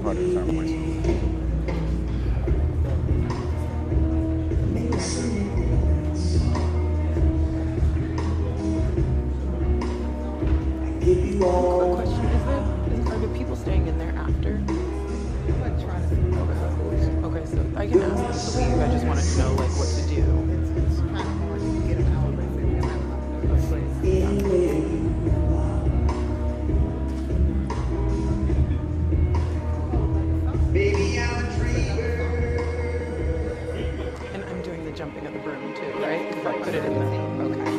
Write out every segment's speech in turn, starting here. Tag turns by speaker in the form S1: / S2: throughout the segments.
S1: part of the ceremony.
S2: Quick question, are the people staying in there after? Okay, so I can ask them to leave. I just wanted to know like what to do.
S3: It's kind of hard to get them out, but we don't have enough place.
S2: And I'm doing the jumping of the broom too, right? Because I put it in the okay.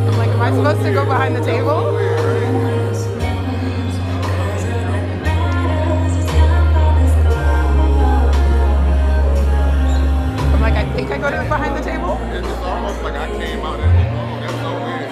S2: I'm like, am I supposed to go behind the table? I'm like, I think I go to behind the table.
S1: It's almost like I came out and that's so weird.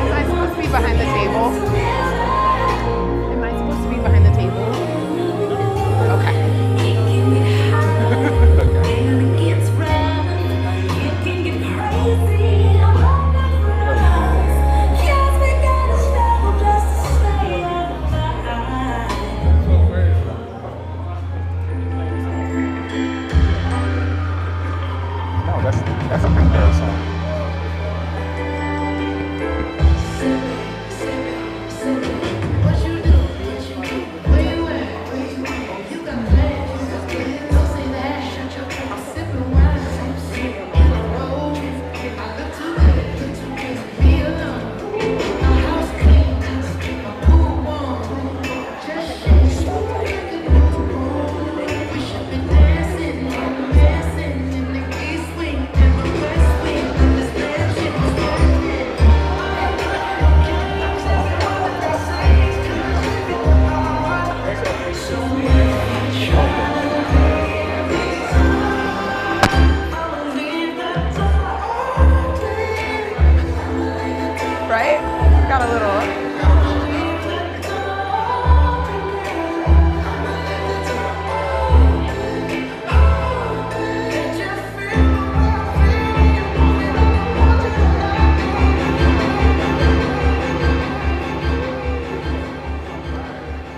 S2: Am I supposed to be behind the table? Am I supposed to be behind the table? Okay.
S1: No, that's a pink girl song.
S2: Right? Got a little.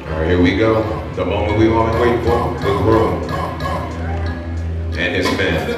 S4: All right, here we go. The moment we've all been waiting for. The groom and his men.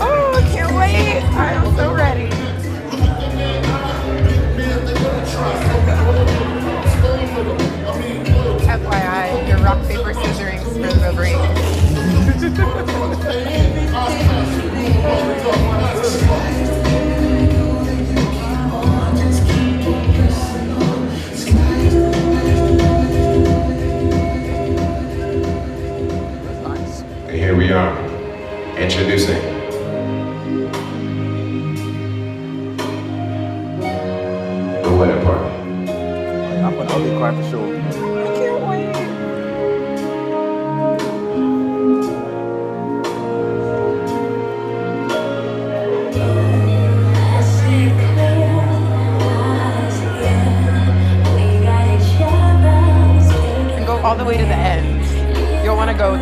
S2: Oh, I can't wait. I am so ready. FYI, your rock, paper, scissoring for the ring.
S4: And here we are, introducing the wedding party.
S1: I'll be quiet for sure.
S2: I can't wait. all the way to the end. You'll want to go.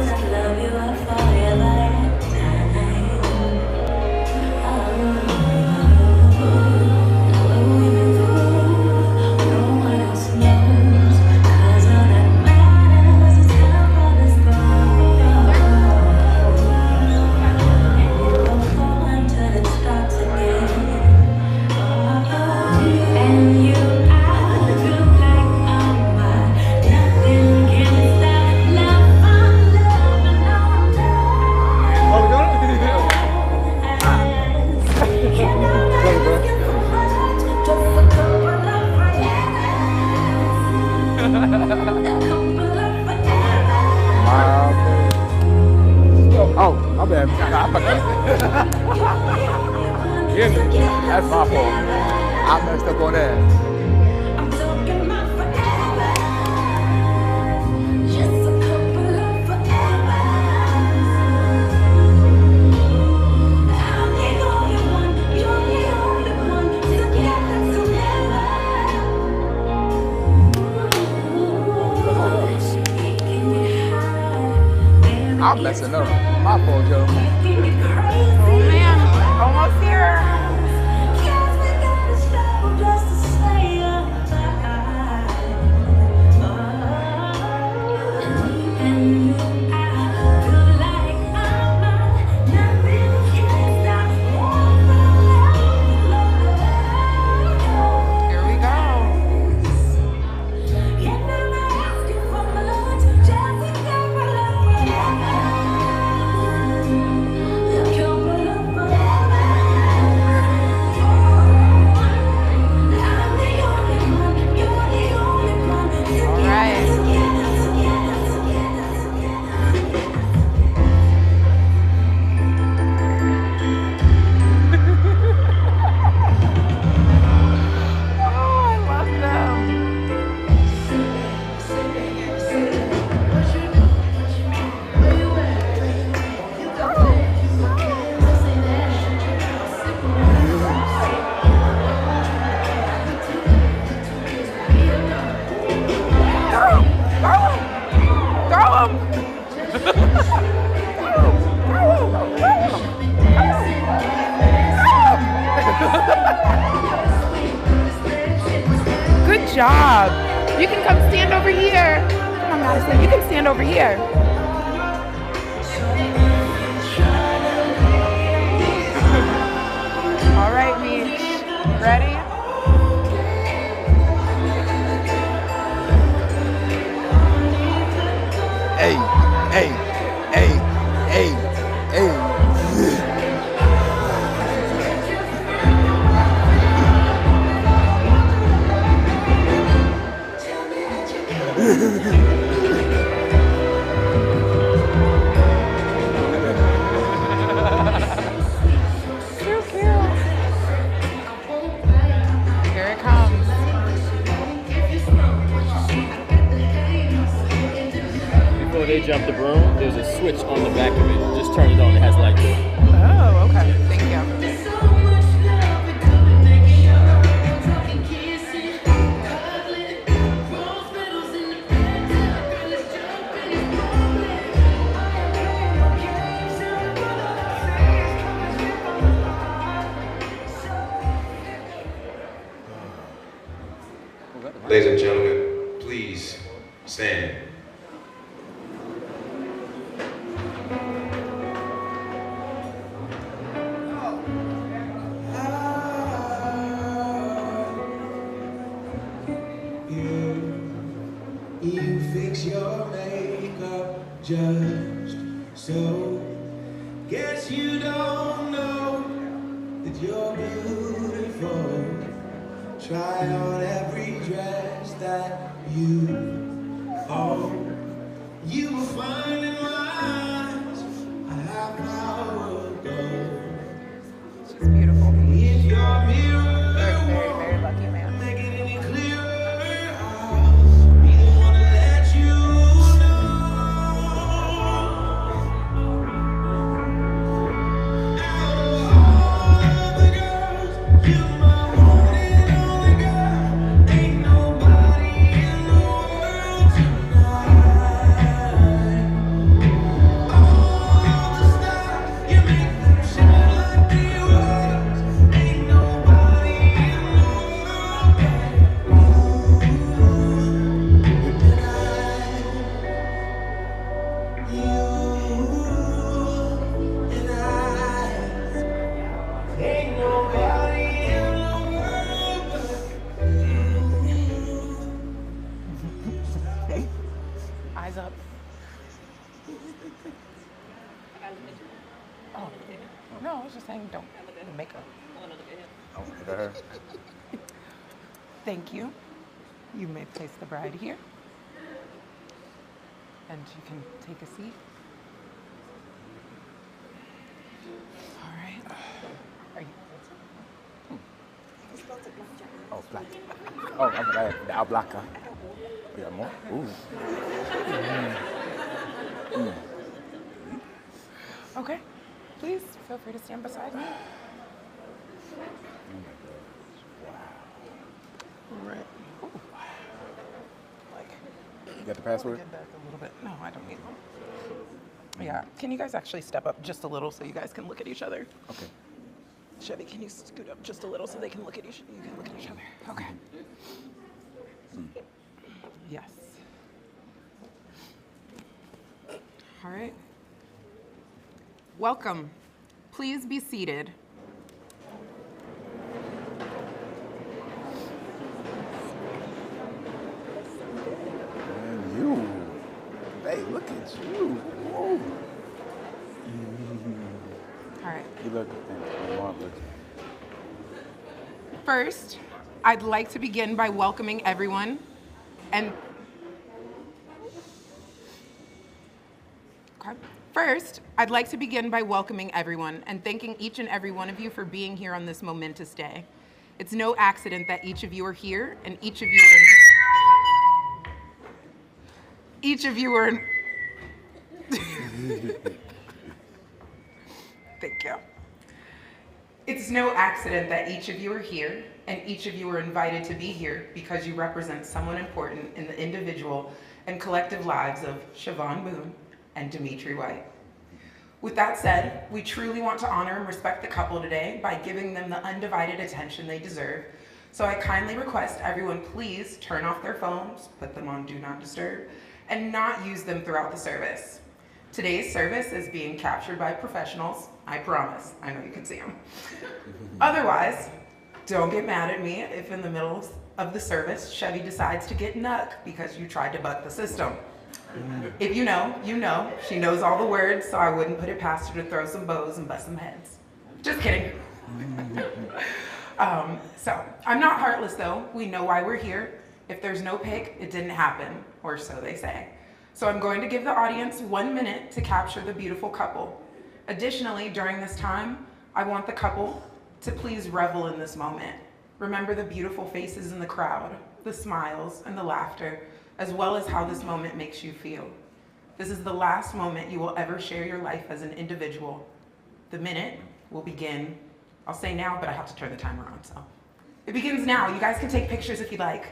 S5: Oh, my bad. Nah, I forgot. Yeah, that's my fault. I messed up on that. I'm messing up. My fault, Joe.
S2: Oh man, almost here. Here we go. Good job. You can come stand over here. Come on, Madison. You can stand over here. All right, Mitch. Ready?
S5: Hey, hey, hey, hey, hey.
S2: Too cute. Here it comes.
S6: Before they jump the broom, there's a switch on the back of it. Just turn it on. It has light to it.
S2: Oh, okay. Thank you.
S4: Ladies and gentlemen, please stand.
S7: You fix your makeup just so. Guess you don't know that you're beautiful. Try on every dress that you own. You will find in my eyes a half hour ago.
S2: She's beautiful.
S7: If your mirror
S2: Very, very, very lucky man.
S7: make it any clearer, I'll be the one to let you know. Out of all the girls, you're my one and only girl. Ain't nobody in the world tonight.
S2: eyes up. Oh, no, I was just saying don't makeup.
S5: Oh, look at her.
S2: Thank you. You may place the bride here. And you can take a seat. All right. Are you
S5: Oh, black. Oh, I'm glad. The blacker. We got more? Ooh.
S2: okay? Please feel free to stand beside me. All right. Ooh. Like,
S5: You got the password?
S2: get back a little bit. No, I don't need one. Yeah. Can you guys actually step up just a little so you guys can look at each other?
S5: Okay.
S2: Chevy, can you scoot up just a little so they can look at each other? Okay. Yes. All right. Welcome. Please be seated.
S5: And you. Hey, look at you. Whoa.
S2: All right.
S5: You look marvelous.
S2: First, I'd like to begin by welcoming everyone and thanking each and every one of you for being here on this momentous day. It's no accident that each of you are here and each of you are Thank you. It's no accident that each of you are here and each of you are invited to be here because you represent someone important in the individual and collective lives of Chevon Boone and Dimitri White. With that said, we truly want to honor and respect the couple today by giving them the undivided attention they deserve. So I kindly request everyone please turn off their phones, put them on Do Not Disturb, and not use them throughout the service. Today's service is being captured by professionals, I promise. I know you can see them. Otherwise, don't get mad at me if in the middle of the service, Chevy decides to get nuck because you tried to buck the system. If you know, you know. She knows all the words, so I wouldn't put it past her to throw some bows and bust some heads. Just kidding. So, I'm not heartless though. We know why we're here. If there's no pick, it didn't happen, or so they say. So I'm going to give the audience 1 minute to capture the beautiful couple. Additionally, during this time, I want the couple to please revel in this moment. Remember the beautiful faces in the crowd, the smiles and the laughter, as well as how this moment makes you feel. This is the last moment you will ever share your life as an individual. The minute will begin, I'll say now, but I have to turn the timer on, so. It begins now. You guys can take pictures if you'd like.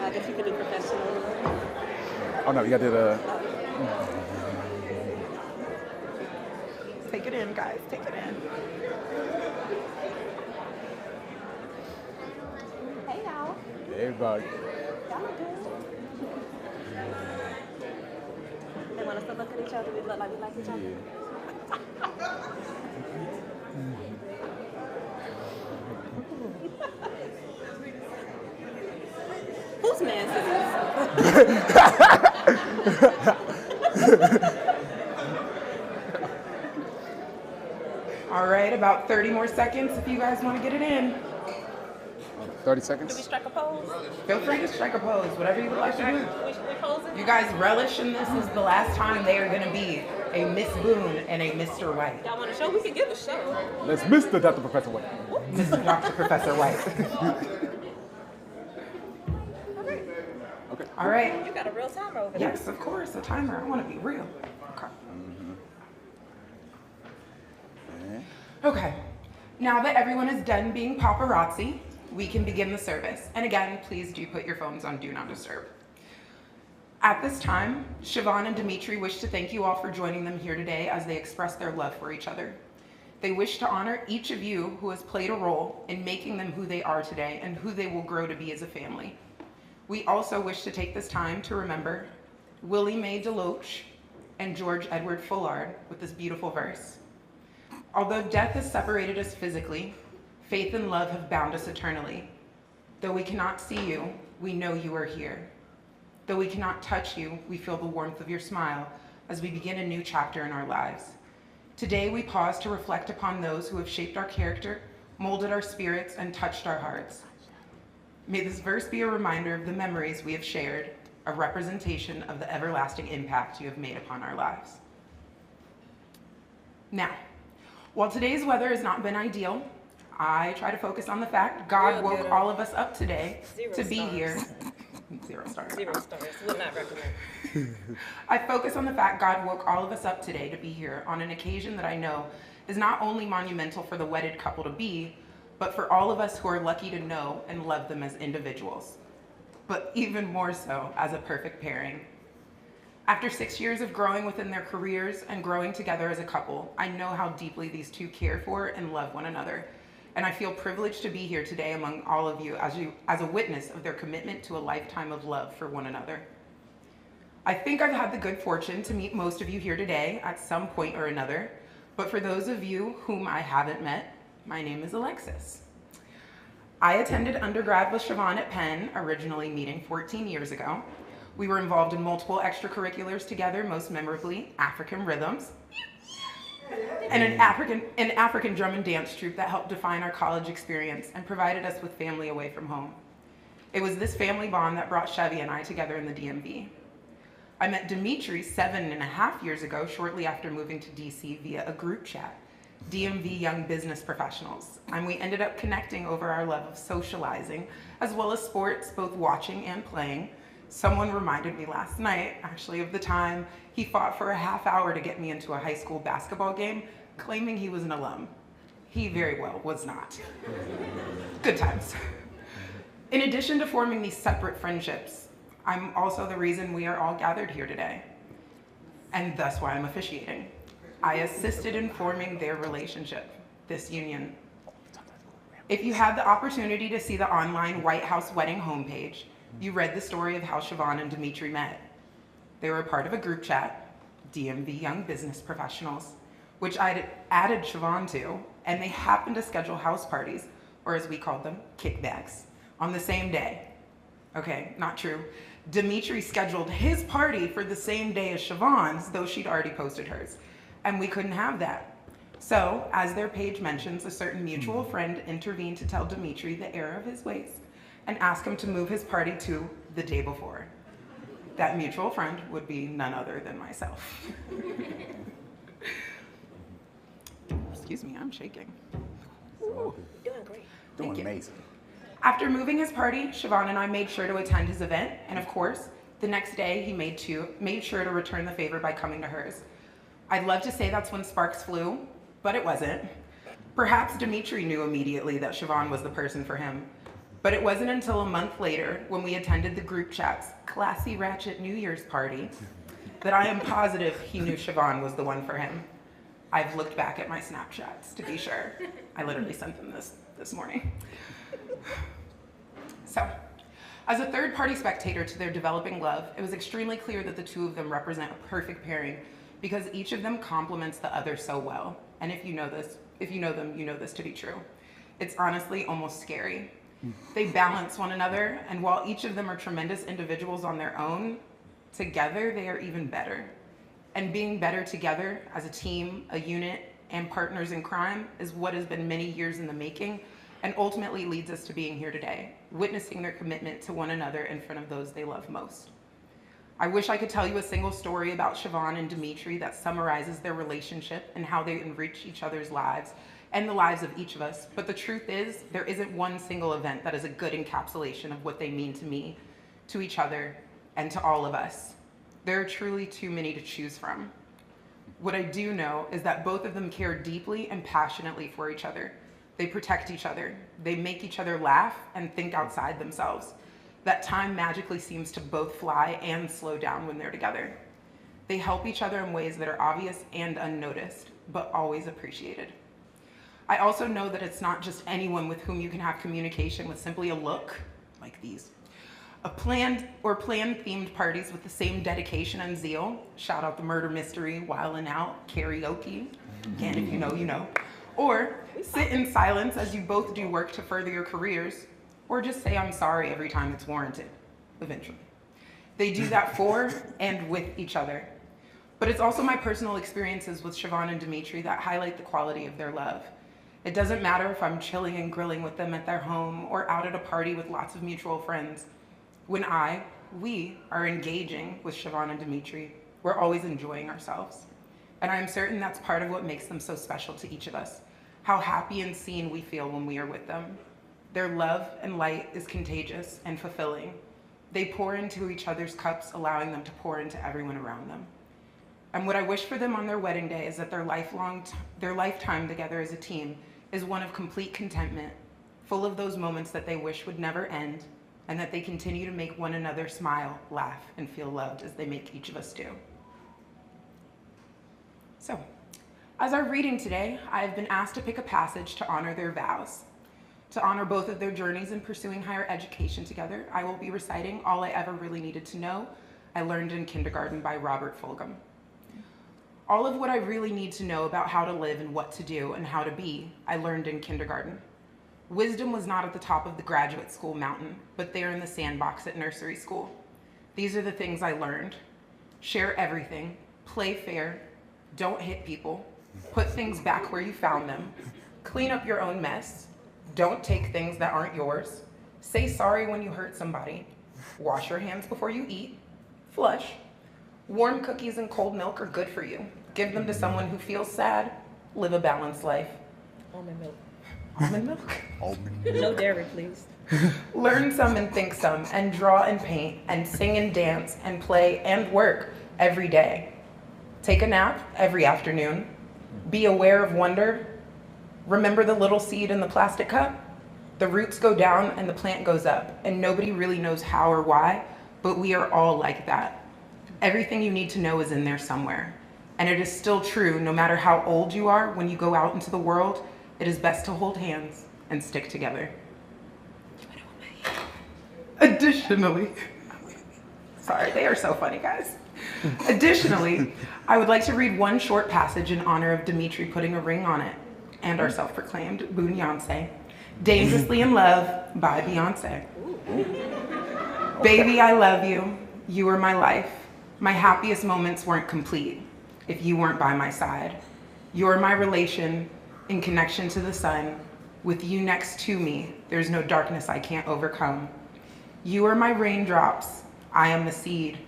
S8: I guess you could do professional.
S5: Oh no, you got to do the.
S2: Take it in, guys. Take it in.
S8: Hey y'all.
S5: Everybody.
S8: Y'all look good. They want us to look at each other. We look like we like each other. Whose man is
S2: All right, about 30 more seconds if you guys want to get it in.
S5: 30
S8: Do we
S5: seconds.
S8: strike a pose?
S2: Feel free to strike a pose, whatever you would like to do.
S8: We posing?
S2: You guys relish in this. This is the last time they are going to be a Miss Boone and a Mr. White.
S8: Y'all want a show? We can give a show.
S5: Let's Mr. Dr. Professor White.
S2: Mr. Dr. Professor White.
S5: Okay.
S2: All right.
S8: You got a real timer over there.
S2: Yes, of course, a timer. I want to be real. Okay. Okay. Now that everyone is done being paparazzi, we can begin the service. And again, please do put your phones on Do Not Disturb. At this time, Chevon and Dimitri wish to thank you all for joining them here today as they express their love for each other. They wish to honor each of you who has played a role in making them who they are today and who they will grow to be as a family. We also wish to take this time to remember Willie Mae DeLoach and George Edward Fullard with this beautiful verse. Although death has separated us physically, faith and love have bound us eternally. Though we cannot see you, we know you are here. Though we cannot touch you, we feel the warmth of your smile as we begin a new chapter in our lives. Today, we pause to reflect upon those who have shaped our character, molded our spirits, and touched our hearts. May this verse be a reminder of the memories we have shared, a representation of the everlasting impact you have made upon our lives. Now, while today's weather has not been ideal, I try to focus on the fact God
S8: Real
S2: woke
S8: good.
S2: all of us up today
S8: Zero
S2: to be
S8: stars.
S2: here. 0 stars.
S8: 0 stars. Would not recommend.
S2: I focus on the fact God woke all of us up today to be here on an occasion that I know is not only monumental for the wedded couple to be, but for all of us who are lucky to know and love them as individuals, but even more so as a perfect pairing. After 6 years of growing within their careers and growing together as a couple, I know how deeply these two care for and love one another. And I feel privileged to be here today among all of you as a witness of their commitment to a lifetime of love for one another. I think I've had the good fortune to meet most of you here today at some point or another, but for those of you whom I haven't met, my name is Alexis. I attended undergrad with Chevon at Penn, originally meeting 14 years ago. We were involved in multiple extracurriculars together, most memorably African rhythms, and an African drum and dance troupe that helped define our college experience and provided us with family away from home. It was this family bond that brought Chevy and I together in the DMV. I met Dimitri 7.5 years ago, shortly after moving to DC via a group chat, DMV Young Business Professionals, and we ended up connecting over our love of socializing, as well as sports, both watching and playing. Someone reminded me last night, actually, of the time he fought for a half hour to get me into a high school basketball game, claiming he was an alum. He very well was not. Good times. In addition to forming these separate friendships, I'm also the reason we are all gathered here today, and thus why I'm officiating. I assisted in forming their relationship, this union. If you had the opportunity to see the online White House wedding homepage, you read the story of how Chevon and Dimitri met. They were a part of a group chat, DMV Young Business Professionals, which I'd added Chevon to, and they happened to schedule house parties, or as we called them, kickbacks, on the same day. Okay, not true. Dimitri scheduled his party for the same day as Chevon's, though she'd already posted hers, and we couldn't have that. So, as their page mentions, a certain mutual friend intervened to tell Dimitri the error of his ways and ask him to move his party to the day before. That mutual friend would be none other than myself. Excuse me, I'm shaking.
S8: Ooh, doing great.
S5: Doing
S2: you.
S5: amazing.
S2: After moving his party, Chevon and I made sure to attend his event, and of course, the next day he made sure to return the favor by coming to hers. I'd love to say that's when sparks flew, but it wasn't. Perhaps Dimitri knew immediately that Chevon was the person for him, but it wasn't until a month later when we attended the group chat's classy ratchet New Year's party that I am positive he knew Chevon was the one for him. I've looked back at my Snapchats to be sure. I literally sent them this morning. So, as a third-party spectator to their developing love, it was extremely clear that the two of them represent a perfect pairing because each of them complements the other so well. And if you know them, you know this to be true. It's honestly almost scary. They balance one another, and while each of them are tremendous individuals on their own, together they are even better. And being better together as a team, a unit, and partners in crime is what has been many years in the making and ultimately leads us to being here today, witnessing their commitment to one another in front of those they love most. I wish I could tell you a single story about Chevon and Dimitri that summarizes their relationship and how they enrich each other's lives and the lives of each of us, but the truth is, there isn't one single event that is a good encapsulation of what they mean to me, to each other, and to all of us. There are truly too many to choose from. What I do know is that both of them care deeply and passionately for each other. They protect each other. They make each other laugh and think outside themselves. That time magically seems to both fly and slow down when they're together. They help each other in ways that are obvious and unnoticed, but always appreciated. I also know that it's not just anyone with whom you can have communication with simply a look, like these. Planned themed parties with the same dedication and zeal. Shout out the murder mystery, Wildin' Out, karaoke. Again, if you know, you know. Or sit in silence as you both do work to further your careers, or just say I'm sorry every time it's warranted, eventually. They do that for and with each other. But it's also my personal experiences with Chevon and Dimitri that highlight the quality of their love. It doesn't matter if I'm chilling and grilling with them at their home or out at a party with lots of mutual friends. When we are engaging with Chevon and Dimitri, we're always enjoying ourselves. And I'm certain that's part of what makes them so special to each of us, how happy and seen we feel when we are with them. Their love and light is contagious and fulfilling. They pour into each other's cups, allowing them to pour into everyone around them. And what I wish for them on their wedding day is that their lifetime together as a team is one of complete contentment, full of those moments that they wish would never end, and that they continue to make one another smile, laugh, and feel loved as they make each of us do. So, as our reading today, I have been asked to pick a passage to honor their vows. To honor both of their journeys in pursuing higher education together, I will be reciting All I Ever Really Needed to Know, I Learned in Kindergarten by Robert Fulghum. All of what I really need to know about how to live and what to do and how to be, I learned in kindergarten. Wisdom was not at the top of the graduate school mountain, but there in the sandbox at nursery school. These are the things I learned. Share everything, play fair, don't hit people, put things back where you found them, clean up your own mess, don't take things that aren't yours, say sorry when you hurt somebody, wash your hands before you eat, flush. Warm cookies and cold milk are good for you. Give them to someone who feels sad, live a balanced life.
S8: Almond milk.
S2: Almond milk?
S8: No dairy, please.
S2: Learn some and think some, and draw and paint, and sing and dance, and play and work every day. Take a nap every afternoon. Be aware of wonder. Remember the little seed in the plastic cup? The roots go down and the plant goes up, and nobody really knows how or why, but we are all like that. Everything you need to know is in there somewhere. And it is still true, no matter how old you are, when you go out into the world, it is best to hold hands and stick together. Additionally, sorry, they are so funny, guys. Additionally, I would like to read one short passage in honor of Dimitri putting a ring on it, and our self-proclaimed Beyonce. Dangerously in Love by Beyonce. Baby, I love you. You are my life. My happiest moments weren't complete if you weren't by my side. You're my relation in connection to the sun. With you next to me, there's no darkness I can't overcome. You are my raindrops. I am the seed.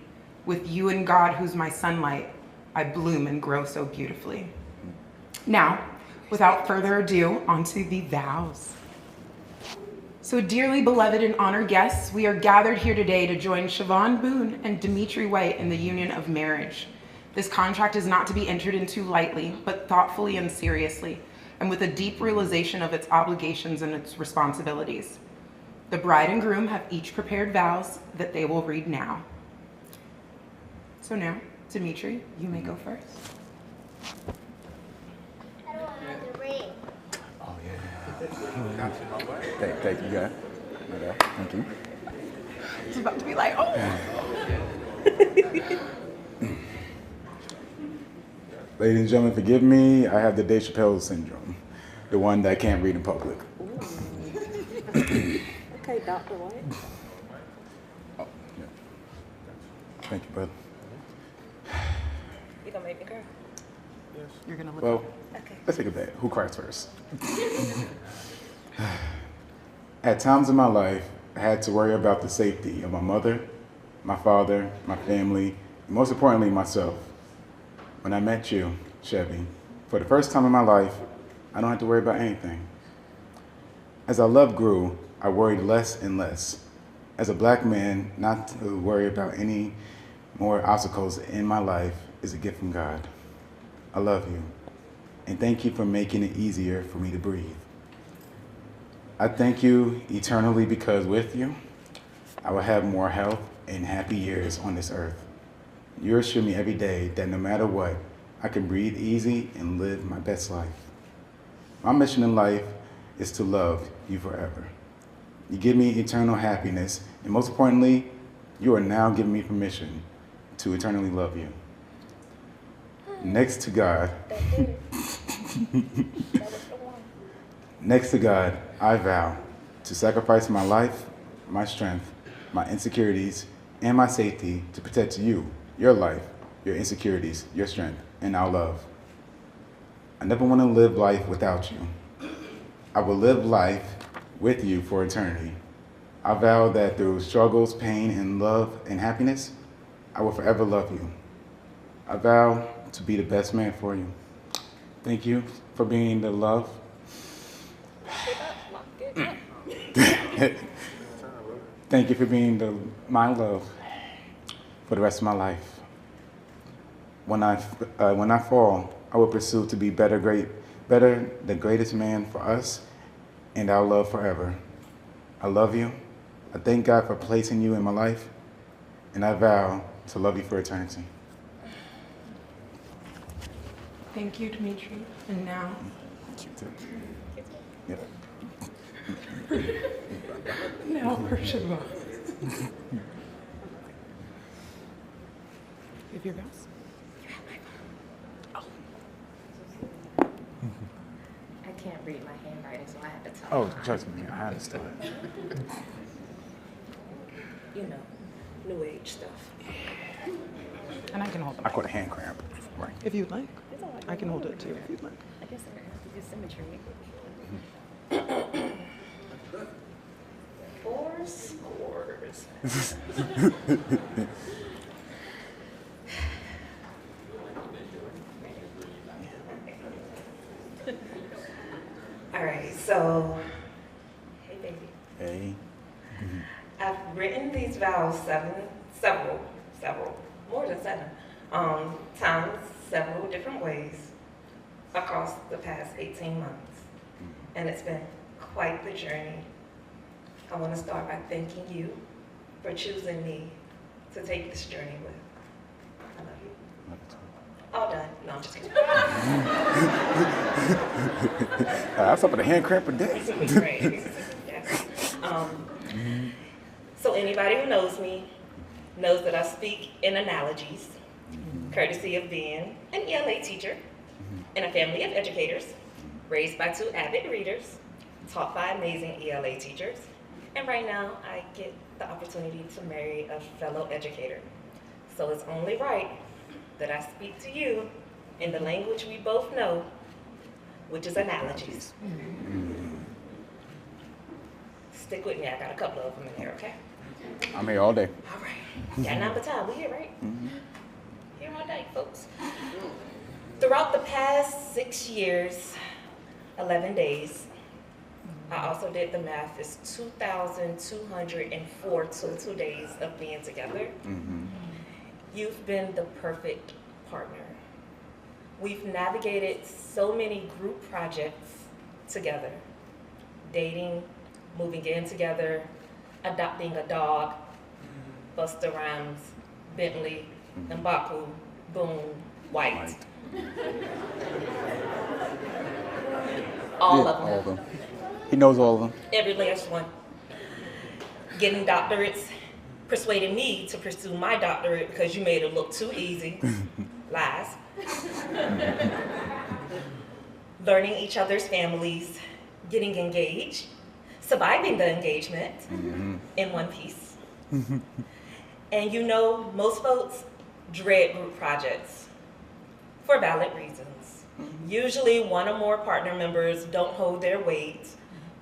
S2: With you and God, who's my sunlight, I bloom and grow so beautifully. Now, without further ado, onto the vows. So dearly beloved and honored guests, we are gathered here today to join Chevon Boone and Dimitri White in the union of marriage. This contract is not to be entered into lightly, but thoughtfully and seriously, and with a deep realization of its obligations and its responsibilities. The bride and groom have each prepared vows that they will read now. So now, Dimitri, you may go first.
S5: Oh, yeah. Thank you, guys. Thank you.
S2: It's about to be like, oh.
S5: Ladies and gentlemen, forgive me. I have the Dave Chappelle syndrome, the one that can't read in public.
S8: Okay, Dr. White.
S5: Oh, yeah. Thank you, brother.
S8: You gonna make me cry?
S2: You're gonna look
S5: Well,
S8: Okay.
S5: let's take a bet. Who cries first? At times in my life, I had to worry about the safety of my mother, my father, my family, and most importantly, myself. When I met you, Chevy, for the first time in my life, I don't have to worry about anything. As our love grew, I worried less and less. As a black man, not to worry about any more obstacles in my life is a gift from God. I love you, and thank you for making it easier for me to breathe. I thank you eternally because with you, I will have more health and happy years on this earth. You assure me every day that no matter what, I can breathe easy and live my best life. My mission in life is to love you forever. You give me eternal happiness, and most importantly, you are now giving me permission to eternally love you. Next to God.
S8: That was the one.
S5: Next to God, I vow to sacrifice my life, my strength, my insecurities, and my safety to protect you, your life, your insecurities, your strength, and our love. I never want to live life without you. I will live life with you for eternity. I vow that through struggles, pain, and love and happiness, I will forever love you. I vow to be the best man for you. Thank you for being the love. Thank you for being my love for the rest of my life. When I fall, I will pursue to be better, the greatest man for us and our love forever. I love you. I thank God for placing you in my life, and I vow to love you for eternity.
S2: Thank you, Dimitri. And now,
S5: Yep.
S2: now for Chevon. Give your vows.
S8: I can't read my handwriting, so I have to type.
S5: Oh, trust me, I understand.
S8: You know, new age stuff.
S2: And I can hold
S5: I
S2: it
S5: caught a hand cramp. Right.
S2: if you'd like.
S8: It's all right.
S2: I can hold it too if you'd like.
S8: I guess I have to do symmetry. 4 scores. All right, so, hey baby.
S5: Hey.
S8: I've written these vows several, more than 7 times, several different ways across the past 18 months. And it's been quite the journey. I want to start by thanking you for choosing me to take this journey with. I love you. All done. No, I'm just kidding.
S5: I suffered a hand cramp for days.
S8: Great. Yeah. So anybody who knows me knows that I speak in analogies, courtesy of being an ELA teacher in a family of educators, raised by 2 avid readers, taught by amazing ELA teachers, and right now I get the opportunity to marry a fellow educator. So it's only right that I speak to you in the language we both know, which is analogies. Stick with me, I got a couple of them in here, okay?
S5: I'm here all day.
S8: All right, got number time, we here, right? Here all day, folks. Throughout the past 6 years, 11 days, I also did the math, it's 2,204 total days of being together. You've been the perfect partner. We've navigated so many group projects together. Dating, moving in together, adopting a dog, Busta Rhymes, Bentley, Mbaku, Boom, White. All of them.
S5: All of them. He knows all of them.
S8: Every last one. Getting doctorates, persuading me to pursue my doctorate because you made it look too easy. Lies. Learning each other's families, getting engaged, surviving the engagement in one piece. And you know, most folks dread group projects for valid reasons. Usually one or more partner members don't hold their weight.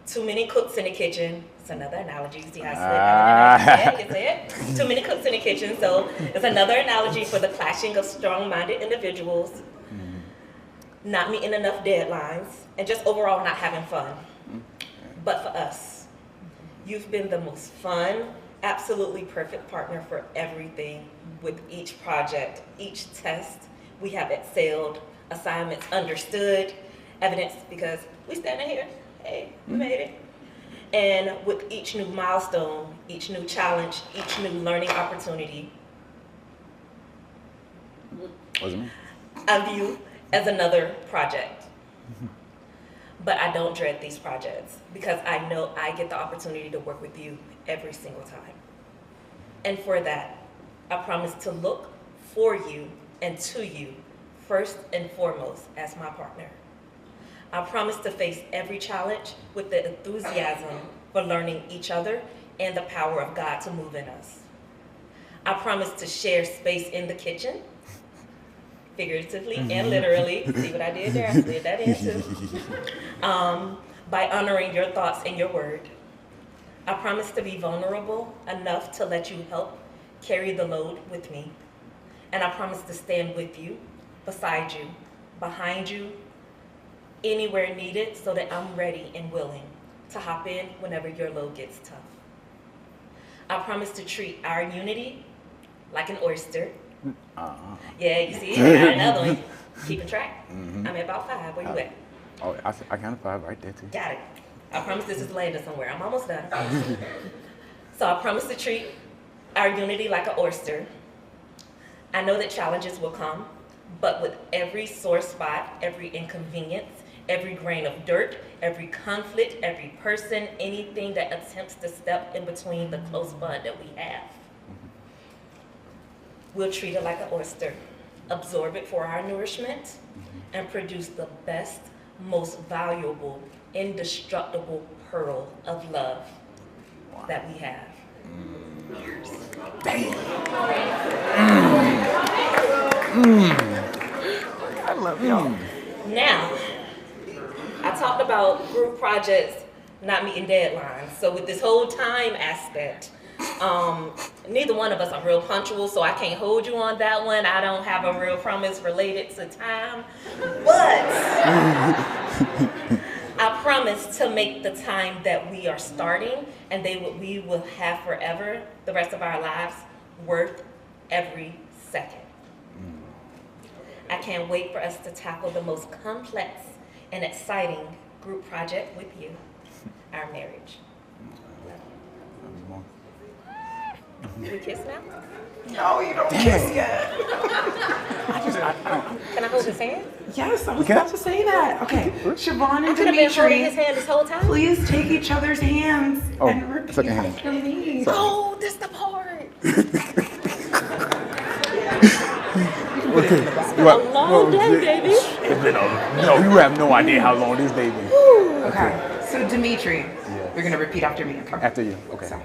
S8: Too many cooks in the kitchen. It's another analogy. See how I slid? It's too many cooks in the kitchen. So it's another analogy for the clashing of strong-minded individuals, not meeting enough deadlines, and just overall not having fun. But for us, you've been the most fun, absolutely perfect partner for everything. With each project, each test, we have excelled, assignments understood, evidence because we standing here. Hey, we made it. And with each new milestone, each new challenge, each new learning opportunity,
S5: Wasn't me?
S8: I view as another project. But I don't dread these projects because I know I get the opportunity to work with you every single time. And for that, I promise to look for you and to you first and foremost as my partner. I promise to face every challenge with the enthusiasm for learning each other and the power of God to move in us. I promise to share space in the kitchen, figuratively and literally. See what I did there? I slid that in too. By honoring your thoughts and your word. I promise to be vulnerable enough to let you help carry the load with me. And I promise to stand with you, beside you, behind you, anywhere needed so that I'm ready and willing to hop in whenever your load gets tough. I promise to treat our unity like an oyster. Yeah, you see, I got another one. Keeping track. I'm at about 5. Where you at?
S5: Oh, I counted 5 right there too.
S8: Got it. I promise this is landing somewhere. I'm almost done. So I promise to treat our unity like an oyster. I know that challenges will come, but with every sore spot, every inconvenience, every grain of dirt, every conflict, every person, anything that attempts to step in between the close bond that we have, we'll treat it like an oyster, absorb it for our nourishment, and produce the best, most valuable, indestructible pearl of love that we have.
S3: I love y'all.
S8: Now, I talked about group projects not meeting deadlines. So with this whole time aspect, neither one of us are real punctual, so I can't hold you on that one. I don't have a real promise related to time, but I promise to make the time that we are starting and we will have forever, the rest of our lives, worth every second. I can't wait for us to tackle the most complex and exciting group project with you, our marriage. We kiss now?
S2: No, you don't kiss yet.
S8: Can I hold his hand?
S2: Yes, I was about to say that. Okay, Chevon and
S8: Could have been holding his
S2: Dimitri,
S8: hand this whole time.
S2: please take each other's hands
S5: Oh,
S2: and repeat
S5: second hand.
S2: after me.
S8: Oh, this the part.
S5: What?
S8: A long day, baby.
S5: It's been no, you have no idea how long this day been.
S2: Okay, so Dimitri, you're gonna repeat after me, okay?
S5: After you, okay.
S2: So,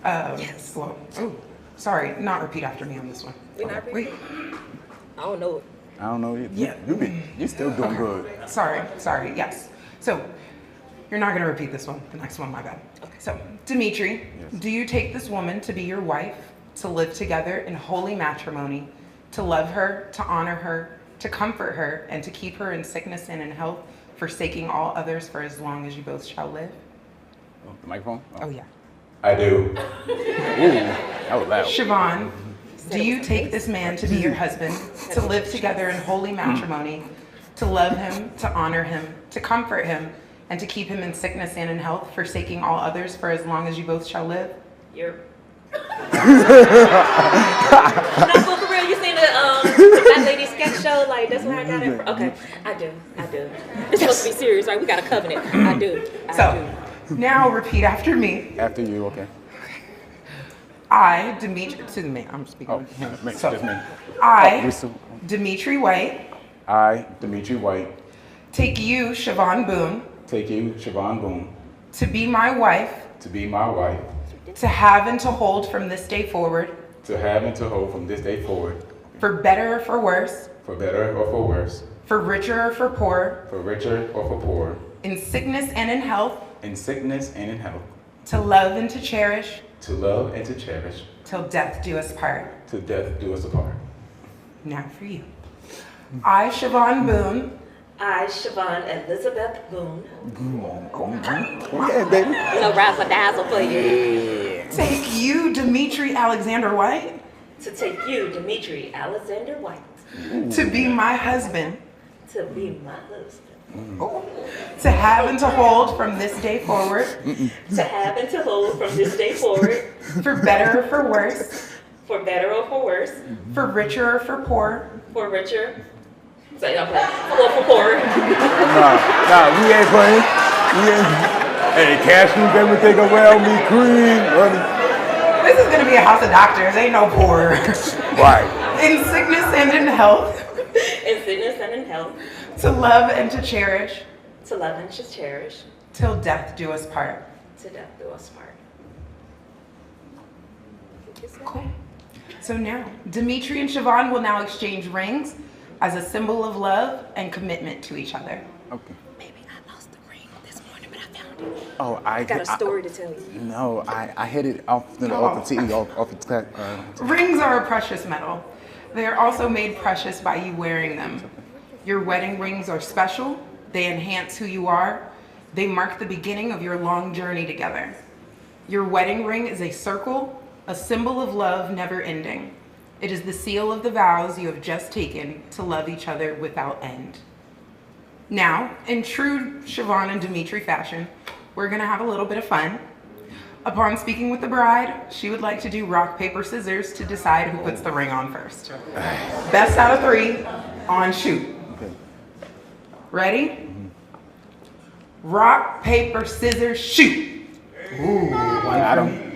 S2: yes. Well, oh, sorry, not repeat after me on this one.
S8: We're not
S2: Wait,
S8: I don't know it.
S5: I don't know.
S2: Yeah.
S5: You still doing good.
S2: sorry, yes. So, you're not gonna repeat this one, the next one, my bad. So, Dimitri, do you take this woman to be your wife, to live together in holy matrimony, to love her, to honor her, to comfort her, and to keep her in sickness and in health, forsaking all others for as long as you both shall live?
S5: Oh, the microphone?
S2: Oh, yeah.
S4: I do.
S5: Ooh, that was loud.
S2: Siobhan, do you take this man to be your husband, to live together in holy matrimony, to love him, to honor him, to comfort him, and to keep him in sickness and in health, forsaking all others for as long as you both shall live?
S8: You're. No, but for real, you seen the that lady sketch show? Like, that's where I got it from. Okay, I do. It's supposed to be serious, right? We got a covenant. I do.
S2: Now repeat after me.
S5: After you, okay.
S2: I, Dimitri, to me, I'm speaking.
S5: Oh,
S2: with him.
S5: just
S2: So,
S5: me.
S2: I,
S5: we still-
S2: Dimitri White,
S5: I, Dimitri White,
S2: take you, Chevon Boone,
S5: take you, Chevon Boone,
S2: to be my wife,
S5: to be my wife,
S2: to have and to hold from this day forward,
S5: to have and to hold from this day forward,
S2: for better or for worse,
S5: for better or for worse,
S2: for richer or for poor,
S5: for richer or for poorer,
S2: in sickness and in health,
S5: in sickness and in health,
S2: to love and to cherish,
S5: to love and to cherish,
S2: till death do us part.
S5: till death do us apart.
S2: Now for you. I, Chevon Boone,
S8: I, Chevon Elizabeth Boone.
S5: Yeah, baby.
S8: No razzle dazzle for you.
S2: take you, Dimitri Alexander White,
S8: To take you, Dimitri Alexander White,
S2: to be my husband,
S8: to be my husband.
S2: to have and to hold from this day forward,
S8: To have and to hold from this day forward,
S2: for better or for worse,
S8: for better or for worse,
S2: for richer or for poor,
S8: for richer. Say I'm playing. For poorer.
S5: Nah, we ain't playing. Hey, cashews, everything around me, cream, honey.
S2: this is gonna be a house of doctors, ain't no poor.
S5: Right.
S2: In sickness and in health,
S8: In sickness and in health,
S2: to love and to cherish,
S8: to love and to cherish,
S2: till death do us part.
S8: to death do us part.
S2: Cool. So now, Dimitri and Chevon will now exchange rings as a symbol of love and commitment to each other.
S5: Okay.
S8: Baby, I lost the ring this morning, but I found it.
S5: Oh,
S8: I got a story to tell you.
S5: No, I hit it off the TV, off the tech.
S2: Rings are a precious metal. They are also made precious by you wearing them. Your wedding rings are special. They enhance who you are. They mark the beginning of your long journey together. Your wedding ring is a circle, a symbol of love never ending. It is the seal of the vows you have just taken to love each other without end. Now, in true Chevon and Dimitri fashion, we're gonna have a little bit of fun. Upon speaking with the bride, she would like to do rock, paper, scissors to decide who puts the ring on first. Best out of 3, on shoot.
S5: Okay.
S2: Ready? Rock, paper, scissors, shoot. Ooh,
S5: I don't.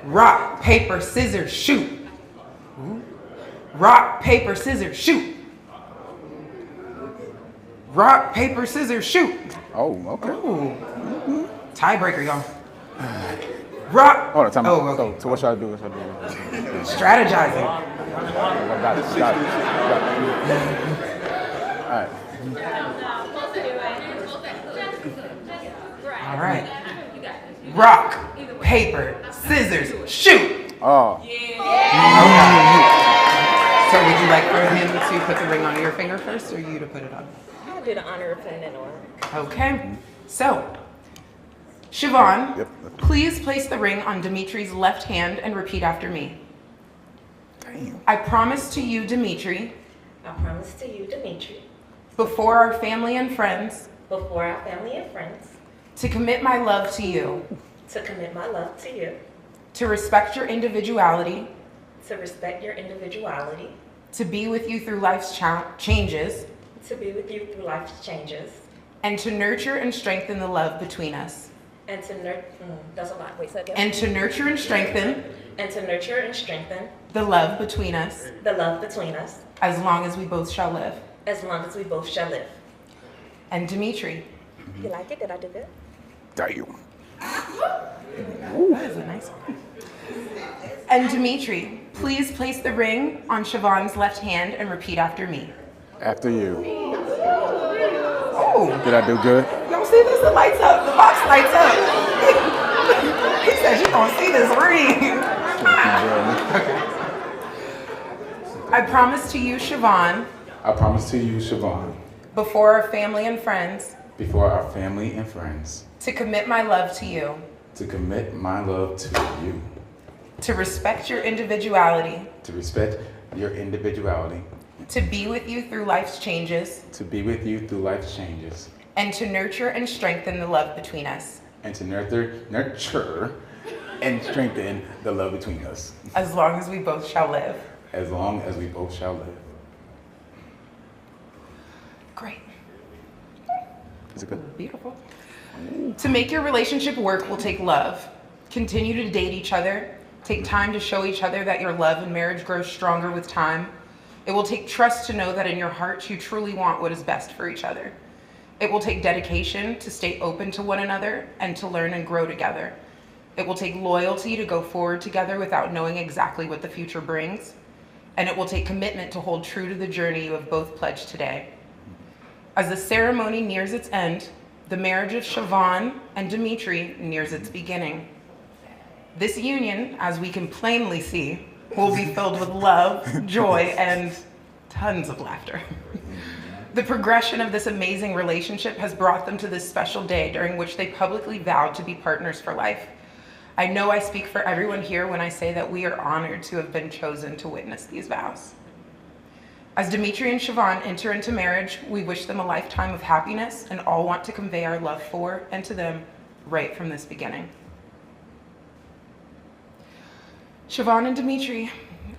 S2: rock, paper, scissors, shoot. Ooh. Rock, paper, scissors, shoot. Rock, paper, scissors, shoot.
S5: Oh, okay.
S2: Ooh. Tiebreaker, y'all. Rock.
S5: Hold on, time
S2: Oh,
S5: out.
S2: okay.
S5: So what should I do? What should I do?
S2: Strategizing.
S5: Got it. All right.
S2: All right. Rock, paper, scissors, shoot.
S5: Oh.
S2: So would you like for him to put the ring on your finger first or you to put it on?
S8: I'll do the honor of putting it on.
S2: Okay. So, Chevon,
S5: Yep.
S2: please place the ring on Dimitri's left hand and repeat after me.
S5: Damn.
S2: I promise to you, Dimitri,
S8: I promise to you, Dimitri,
S2: before our family and friends,
S8: before our family and friends,
S2: to commit my love to you,
S8: to commit my love to you,
S2: to respect your individuality,
S8: to respect your individuality,
S2: to be with you through life's changes,
S8: to be with you through life's changes,
S2: and to nurture and strengthen the love between us.
S8: and to nurture, that's a lot, wait, say that again.
S2: And to nurture and strengthen
S8: And to nurture and strengthen
S2: the love between us,
S8: the love between us,
S2: as long as we both shall live.
S8: as long as we both shall live.
S2: And Dimitri,
S8: You like it? Did I do good?
S5: Damn.
S2: that is a nice one. And Dimitri, please place the ring on Chevon's left hand and repeat after me.
S5: After you.
S2: Oh,
S5: Did I do good?
S2: y'all see this? The lights up. The box lights up. He said, you gonna see this ring. I promise to you, Chevon,
S5: I promise to you, Chevon,
S2: before our family and friends,
S5: before our family and friends,
S2: to commit my love to you,
S5: to commit my love to you,
S2: to respect your individuality,
S5: to respect your individuality,
S2: to be with you through life's changes,
S5: to be with you through life's changes,
S2: and to nurture and strengthen the love between us,
S5: and to nurture and strengthen the love between us,
S2: as long as we both shall live.
S5: as long as we both shall live.
S2: Great.
S5: Is it good?
S2: Beautiful. To make your relationship work will take love. Continue to date each other. Take time to show each other that your love and marriage grows stronger with time. It will take trust to know that in your heart you truly want what is best for each other. It will take dedication to stay open to one another and to learn and grow together. It will take loyalty to go forward together without knowing exactly what the future brings. And it will take commitment to hold true to the journey you have both pledged today. As the ceremony nears its end, the marriage of Chevon and Dimitri nears its beginning. This union, as we can plainly see, will be filled with love, joy, and tons of laughter. The progression of this amazing relationship has brought them to this special day during which they publicly vowed to be partners for life. I know I speak for everyone here when I say that we are honored to have been chosen to witness these vows. As Dimitri and Chevon enter into marriage, we wish them a lifetime of happiness and all want to convey our love for and to them right from this beginning. Chevon and Dimitri,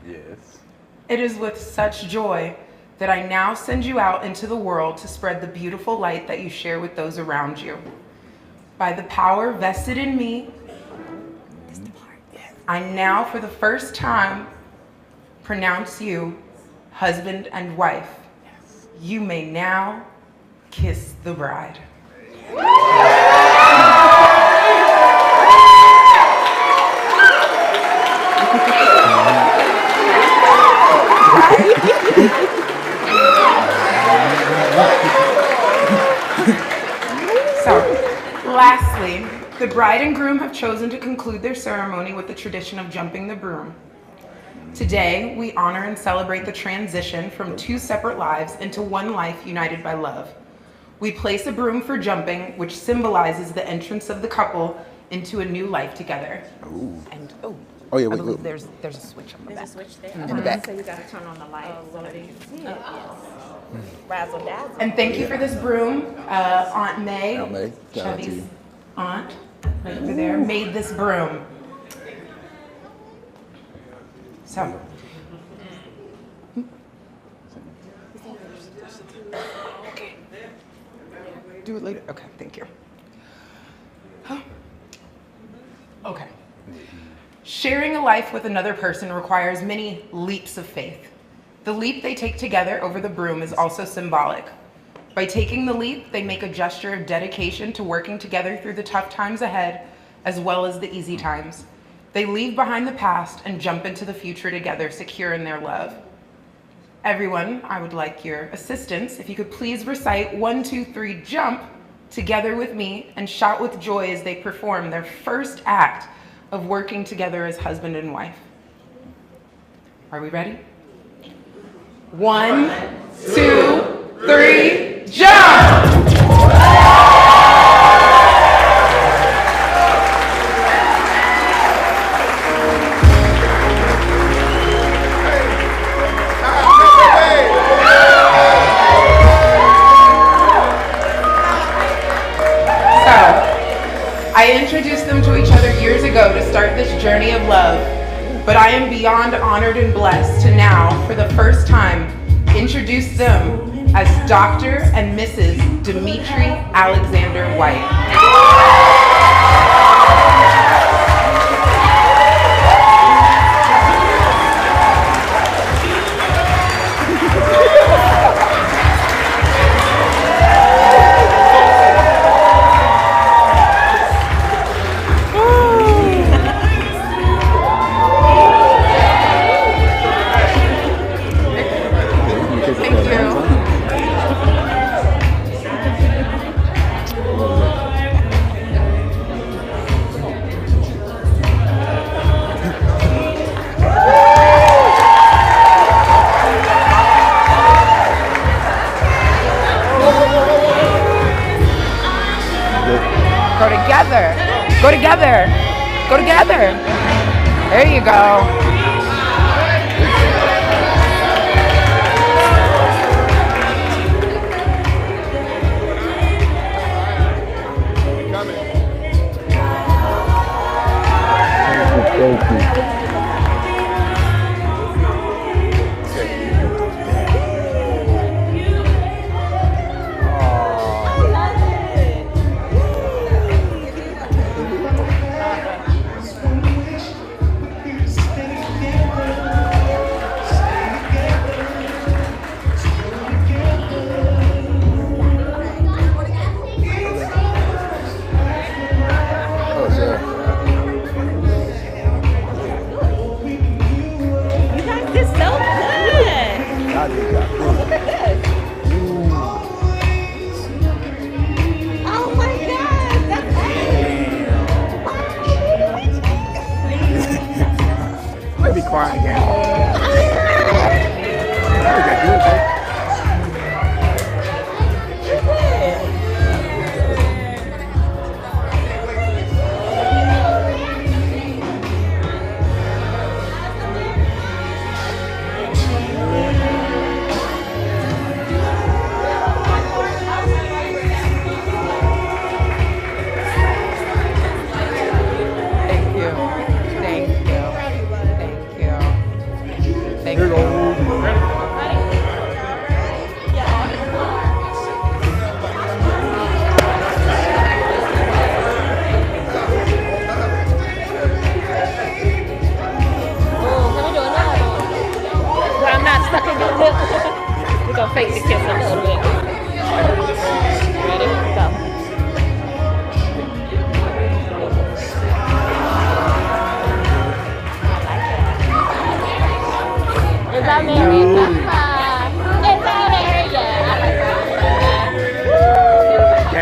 S5: Yes.
S2: it is with such joy that I now send you out into the world to spread the beautiful light that you share with those around you. By the power vested in me, I now for the first time pronounce you husband and wife. You may now kiss the bride. So, lastly, the bride and groom have chosen to conclude their ceremony with the tradition of jumping the broom. Today, we honor and celebrate the transition from two separate lives into one life united by love. We place a broom for jumping, which symbolizes the entrance of the couple into a new life together.
S3: And
S5: Oh yeah,
S3: I
S5: wait,
S3: believe
S5: wait.
S3: there's a switch on the back.
S8: There's a switch there.
S3: In the back.
S8: So you gotta turn on the light so that you can see it. Razzle dazzle.
S2: And thank you for this broom. Aunt May,
S5: Aunt May, shout out to
S2: Chevy's
S5: you.
S2: aunt, right over there, made this broom. So. Okay. Do it later. Okay, thank you. Okay. Sharing a life with another person requires many leaps of faith. The leap they take together over the broom is also symbolic. By taking the leap, they make a gesture of dedication to working together through the tough times ahead, as well as the easy times. They leave behind the past and jump into the future together, secure in their love. Everyone, I would like your assistance. If you could please recite 1, 2, 3, jump together with me and shout with joy as they perform their first act of working together as husband and wife. Are we ready? 1, 2, 3, jump! I introduced them to each other years ago to start this journey of love, but I am beyond honored and blessed to now, for the first time, introduce them as Dr. and Mrs. Dimitri Alexander White. Go together. Go together. Go together. There you go.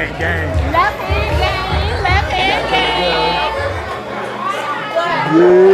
S5: Gang, gang.
S9: Left hand game, left hand game. What?
S5: Yeah.